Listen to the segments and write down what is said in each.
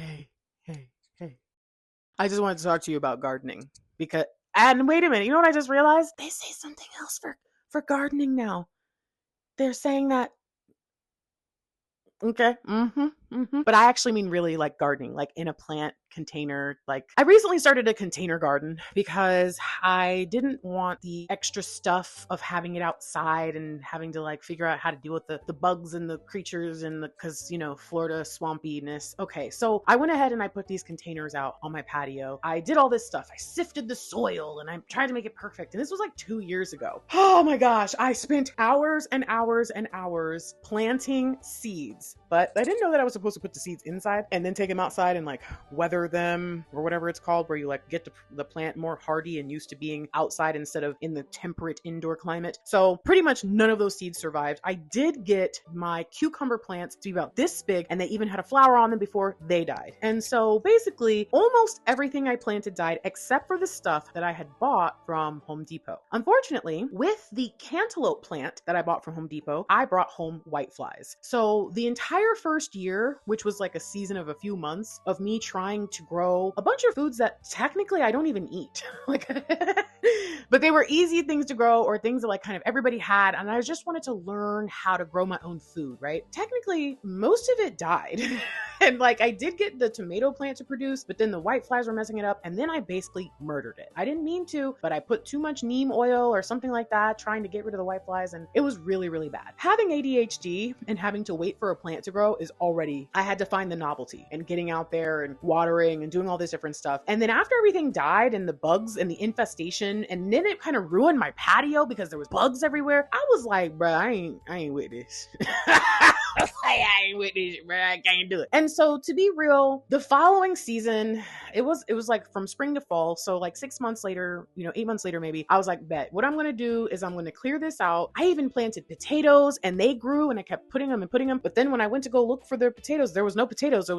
Hey, hey. I just wanted to talk to you about gardening because, and wait a minute, you know what I just realized? They say something else for gardening now. They're saying that okay. But I actually mean really like gardening, like in a plant container. Like I recently started a container garden because I didn't want the extra stuff of having it outside and having to like figure out how to deal with the bugs and the creatures and the, cause you know, Florida swampiness. Okay. So I went ahead and I put these containers out on my patio. I did all this stuff. I sifted the soil and I tried to make it perfect. And this was like 2 years ago. Oh my gosh. I spent hours and hours and hours planting seeds, but I didn't know that I was supposed to put the seeds inside and then take them outside and like weather them or whatever it's called, where you like get the plant more hardy and used to being outside instead of in the temperate indoor climate. So pretty much none of those seeds survived. I did get my cucumber plants to be about this big and they even had a flower on them before they died. And so basically almost everything I planted died except for the stuff that I had bought from Home Depot. Unfortunately, with the cantaloupe plant that I bought from Home Depot, I brought home whiteflies. So the entire first year, which was like a season of a few months of me trying to grow a bunch of foods that technically I don't even eat, like, but they were easy things to grow or things that like kind of everybody had. And I just wanted to learn how to grow my own food, right? Technically, most of it died. And like I did get the tomato plant to produce, but then the whiteflies were messing it up. And then I basically murdered it. I didn't mean to, but I put too much neem oil or something like that, trying to get rid of the whiteflies. And it was really, really bad. Having ADHD and having to wait for a plant to grow is already, I had to find the novelty and getting out there and watering and doing all this different stuff. And then after everything died and the bugs and the infestation, and then it kind of ruined my patio because there was bugs everywhere. I was like, bro, I ain't with this. I ain't with this, bro. I can't do it. And so to be real, the following season, it was like from spring to fall. So like 6 months later, 8 months later, maybe I was like, bet what I'm going to do is I'm going to clear this out. I even planted potatoes and they grew and I kept putting them. But then when I went to go look for their potatoes, there was no potatoes. It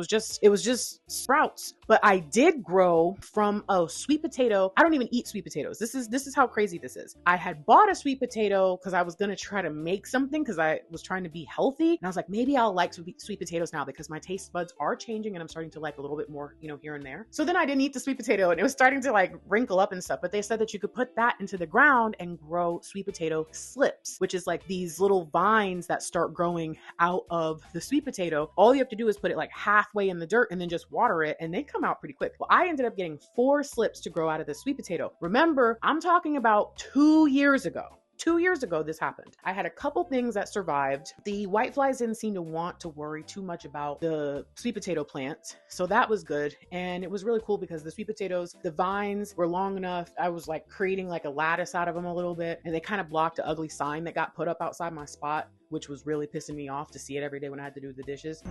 was just sprouts. But I did grow from a sweet potato. I don't even eat sweet potatoes. This is how crazy this is. I had bought a sweet potato because I was going to try to make something because I was trying to be healthy. And I was like, maybe I'll like sweet potatoes now because my taste buds are changing and I'm starting to like a little bit more, here and there. So then I didn't eat the sweet potato and it was starting to like wrinkle up and stuff. But they said that you could put that into the ground and grow sweet potato slips, which is like these little vines that start growing out of the sweet potato. All you have to do is put it like halfway in the dirt and then just water it and they come out pretty quick. Well, I ended up getting 4 slips to grow out of the sweet potato. Remember, I'm talking about 2 years ago. 2 years ago, this happened. I had a couple things that survived. The whiteflies didn't seem to want to worry too much about the sweet potato plants. So that was good. And it was really cool because the sweet potatoes, the vines were long enough. I was like creating like a lattice out of them a little bit. And they kind of blocked an ugly sign that got put up outside my spot, which was really pissing me off to see it every day when I had to do the dishes.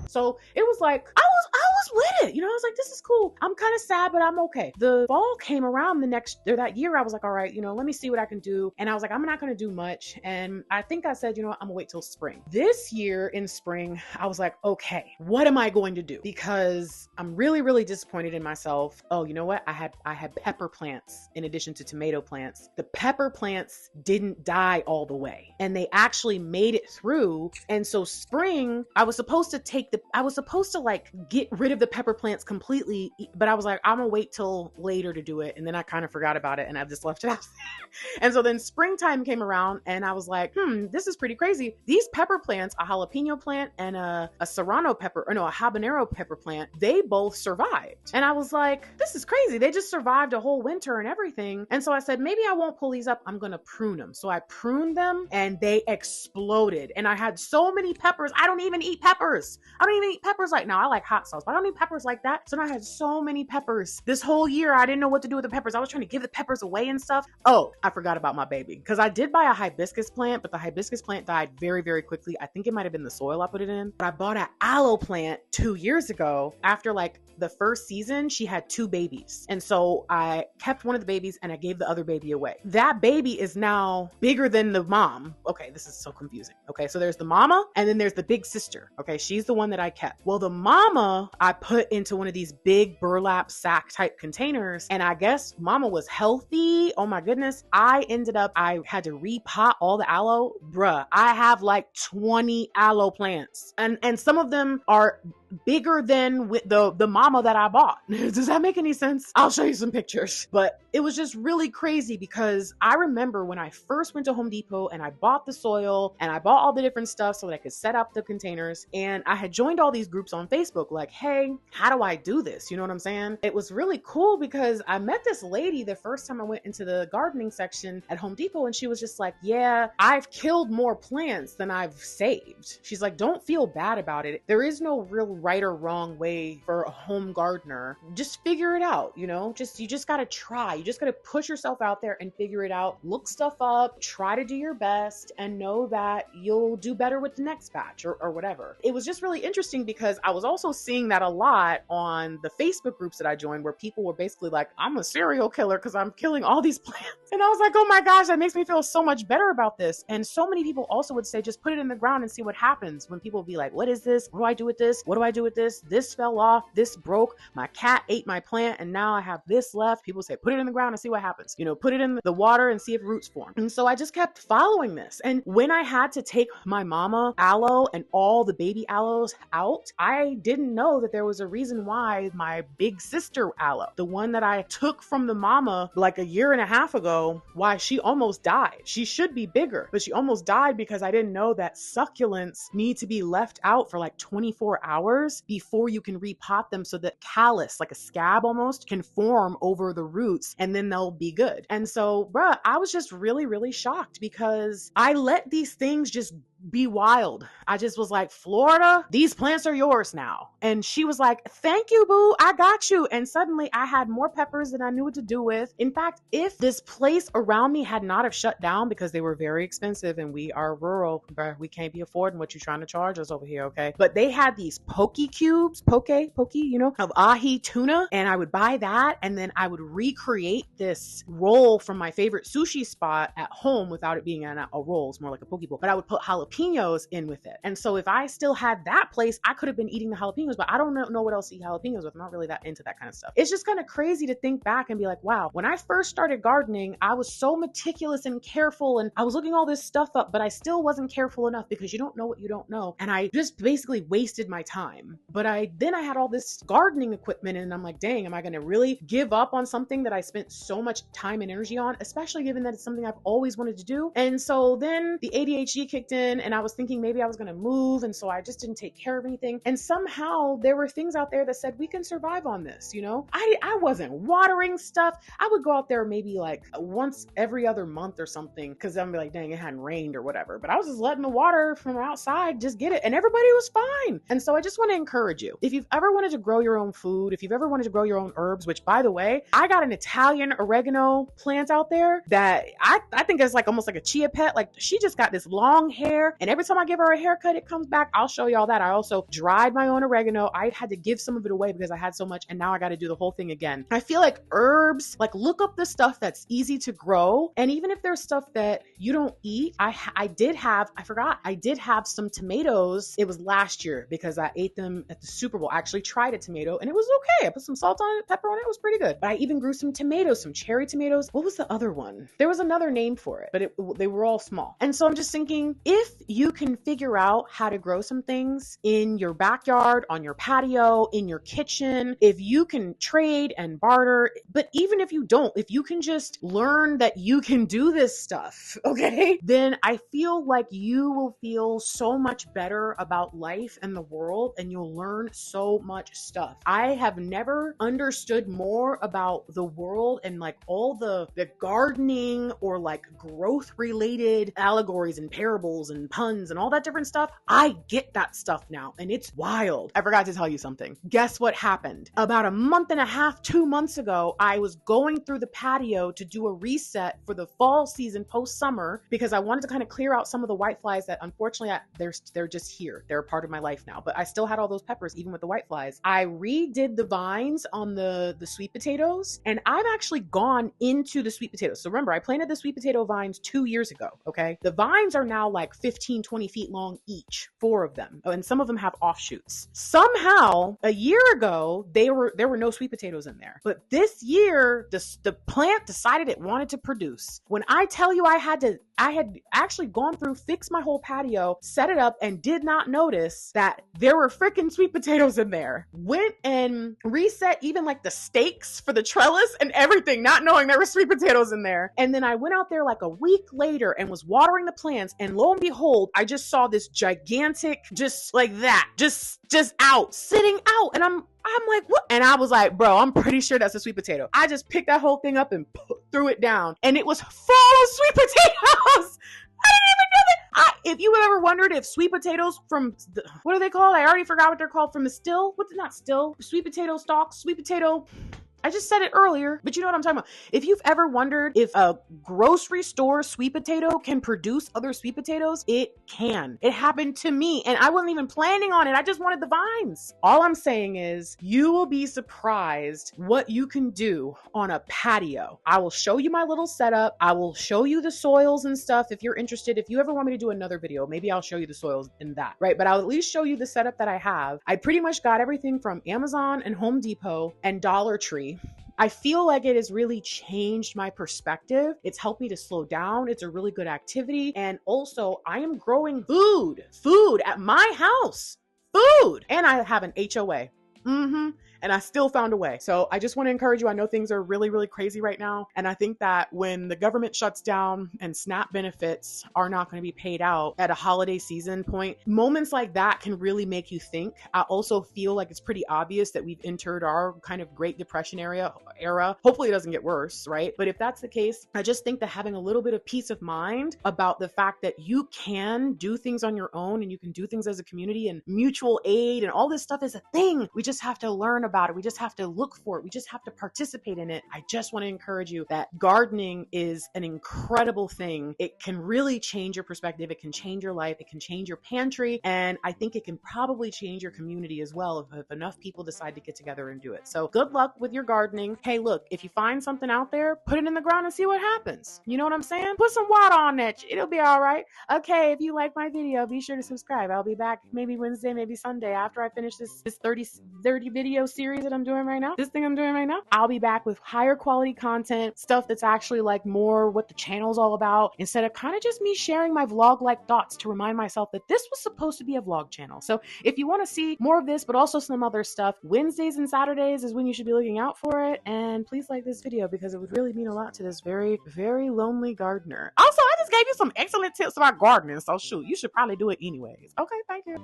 So it was like, I was with it. I was like, this is cool. I'm kind of sad, but I'm okay. The fall came around that year. I was like, all right, let me see what I can do. And I was like, I'm not going to do much. And I think I said, I'm gonna wait till spring. This year in spring, I was like, okay, what am I going to do? Because I'm really, really disappointed in myself. Oh, you know what? I had pepper plants in addition to tomato plants. The pepper plants didn't die all the way and they actually made it through. And so spring, I was supposed to like get rid of the pepper plants completely, but I was like, I'm gonna wait till later to do it. And then I kind of forgot about it and I've just left it out. And so then springtime came around and I was like, this is pretty crazy. These pepper plants, a jalapeno plant and a habanero pepper plant, they both survived. And I was like, this is crazy. They just survived a whole winter and everything. And so I said, maybe I won't pull these up. I'm gonna prune them. So I pruned them and they exploded. And I had so many peppers. I don't even eat peppers. I don't even eat peppers right now. I like hot sauce, but I don't eat peppers like that. So now I had so many peppers. This whole year, I didn't know what to do with the peppers. I was trying to give the peppers away and stuff. Oh, I forgot about my baby. Because I did buy a hibiscus plant, but the hibiscus plant died very, very quickly. I think it might have been the soil I put it in. But I bought an aloe plant 2 years ago. After like the first season, she had 2 babies. And so I kept one of the babies and I gave the other baby away. That baby is now bigger than the mom. Okay, this is so confusing. Okay, so there's the mama and then there's the big sister. Okay, she's the one that I kept. Well, the mama, I put into one of these big burlap sack type containers. And I guess mama was healthy. Oh my goodness. I had to repot all the aloe. Bruh, I have like 20 aloe plants. And some of them are bigger than with the mama that I bought. Does that make any sense? I'll show you some pictures. But it was just really crazy because I remember when I first went to Home Depot and I bought the soil and I bought all the different stuff so that I could set up the containers, and I had joined all these groups on Facebook like, hey, how do I do this? You know what I'm saying? It was really cool because I met this lady the first time I went into the gardening section at Home Depot, and she was just like, yeah, I've killed more plants than I've saved. She's like, don't feel bad about it. There is no real right or wrong way for a home gardener. Just figure it out, you know? You just gotta try. You just gotta push yourself out there and figure it out. Look stuff up, try to do your best, and know that you'll do better with the next batch or whatever. It was just really interesting because I was also seeing that a lot on the Facebook groups that I joined where people were basically like, I'm a serial killer because I'm killing all these plants. And I was like, oh my gosh, that makes me feel so much better about this. And so many people also would say, just put it in the ground and see what happens. When people would be like, what is this? What do I do with this? What do I do with this? This fell off. This broke. My cat ate my plant and now I have this left. People say, put it in the ground and see what happens. You know, put it in the water and see if roots form. And so I just kept following this. And when I had to take my mama aloe and all the baby aloes out, I didn't know that there was a reason why my big sister aloe, the one that I took from the mama like a year and a half ago, why she almost died. She should be bigger, but she almost died because I didn't know that succulents need to be left out for like 24 hours before you can repot them so that callus, like a scab almost, can form over the roots and then they'll be good. And so, bruh, I was just really, really shocked because I let these things just be wild. I just was like, Florida, these plants are yours now. And she was like, thank you, boo. I got you. And suddenly I had more peppers than I knew what to do with. In fact, if this place around me had not have shut down because they were very expensive and we are rural, bruh, we can't be affording what you're trying to charge us over here, okay? But they had these poke cubes, you know, of ahi tuna. And I would buy that and then I would recreate this roll from my favorite sushi spot at home without it being a roll. It's more like a poke bowl. But I would put jalapenos in with it. And so if I still had that place, I could have been eating the jalapenos, but I don't know what else to eat jalapenos with. I'm not really that into that kind of stuff. It's just kind of crazy to think back and be like, wow, when I first started gardening, I was so meticulous and careful and I was looking all this stuff up, but I still wasn't careful enough because you don't know what you don't know. And I just basically wasted my time. But then I had all this gardening equipment and I'm like, dang, am I going to really give up on something that I spent so much time and energy on, especially given that it's something I've always wanted to do? And so then the ADHD kicked in and I was thinking maybe I was going to move. And so I just didn't take care of anything. And somehow there were things out there that said, we can survive on this. You know, I wasn't watering stuff. I would go out there maybe like once every other month or something. Cause I'm like, dang, it hadn't rained or whatever, but I was just letting the water from outside just get it. And everybody was fine. And so I just want to encourage you. If you've ever wanted to grow your own food, if you've ever wanted to grow your own herbs, which by the way, I got an Italian oregano plant out there that I think is like almost like a chia pet. Like she just got this long hair and every time I give her a haircut, it comes back. I'll show y'all that. I also dried my own oregano. I had to give some of it away because I had so much and now I got to do the whole thing again. I feel like herbs, like look up the stuff that's easy to grow. And even if there's stuff that you don't eat, I did have some tomatoes. It was last year because I ate them at the Super Bowl. I actually tried a tomato and it was okay. I put some salt on it, pepper on it. It was pretty good. But I even grew some tomatoes, some cherry tomatoes. What was the other one? There was another name for it, but they were all small. And so I'm just thinking, if you can figure out how to grow some things in your backyard, on your patio, in your kitchen, if you can trade and barter, but even if you don't, if you can just learn that you can do this stuff, okay, then I feel like you will feel so much better about life and the world and you'll learn so much stuff. I have never understood more about the world and like all the gardening or like growth related allegories and parables and puns and all that different stuff. I get that stuff now and it's wild. I forgot to tell you something. Guess what happened? About a month and a half, 2 months ago, I was going through the patio to do a reset for the fall season post summer because I wanted to kind of clear out some of the whiteflies that unfortunately they're just here. They're a part of my life now, but I still had all those peppers even with the whiteflies. I redid the vines on the sweet potatoes and I've actually gone into the sweet potatoes. So remember, I planted the sweet potato vines 2 years ago. Okay. The vines are now like 15 15, 20 feet long each, 4 of them. Oh, and some of them have offshoots. Somehow, a year ago, there were no sweet potatoes in there. But this year, the plant decided it wanted to produce. When I tell you I had actually gone through, fixed my whole patio, set it up, and did not notice that there were freaking sweet potatoes in there. Went and reset even like the stakes for the trellis and everything, not knowing there were sweet potatoes in there. And then I went out there like a week later and was watering the plants, and lo and behold, I just saw this gigantic, just like that, just out, sitting out. And I'm like, what? And I was like, bro, I'm pretty sure that's a sweet potato. I just picked that whole thing up and threw it down, and it was full of sweet potatoes. I didn't even know that. If you ever wondered if sweet potatoes from, what are they called? I already forgot what they're called. From the still? Not still? Sweet potato stalks, sweet potato. I just said it earlier, but you know what I'm talking about. If you've ever wondered if a grocery store sweet potato can produce other sweet potatoes, it can. It happened to me, and I wasn't even planning on it. I just wanted the vines. All I'm saying is you will be surprised what you can do on a patio. I will show you my little setup. I will show you the soils and stuff if you're interested. If you ever want me to do another video, maybe I'll show you the soils in that, right? But I'll at least show you the setup that I have. I pretty much got everything from Amazon and Home Depot and Dollar Tree. I feel like it has really changed my perspective. It's helped me to slow down. It's a really good activity. And also, I am growing food at my house, and I have an HOA. And I still found a way. So I just want to encourage you. I know things are really, really crazy right now. And I think that when the government shuts down and SNAP benefits are not going to be paid out at a holiday season point, moments like that can really make you think. I also feel like it's pretty obvious that we've entered our kind of Great Depression era. Hopefully it doesn't get worse, right? But if that's the case, I just think that having a little bit of peace of mind about the fact that you can do things on your own and you can do things as a community, and mutual aid and all this stuff is a thing. We just have to learn about it. We just have to look for it. We just have to participate in it. I just want to encourage you that gardening is an incredible thing. It can really change your perspective. It can change your life. It can change your pantry. And I think it can probably change your community as well if enough people decide to get together and do it. So good luck with your gardening. Hey, look, if you find something out there, put it in the ground and see what happens. You know what I'm saying? Put some water on that. It'll be all right. Okay, if you like my video, be sure to subscribe. I'll be back maybe Wednesday, maybe Sunday after I finish this 30 video series that I'm doing right now. This thing I'm doing right now. I'll be back with higher quality content, stuff that's actually like more what the channel's all about, instead of kind of just me sharing my vlog-like thoughts to remind myself that this was supposed to be a vlog channel. So if you want to see more of this, but also some other stuff, Wednesdays and Saturdays is when you should be looking out for it. And please like this video because it would really mean a lot to this very, very lonely gardener. Also, I just gave you some excellent tips about gardening, so shoot, you should probably do it anyways. Okay, thank you.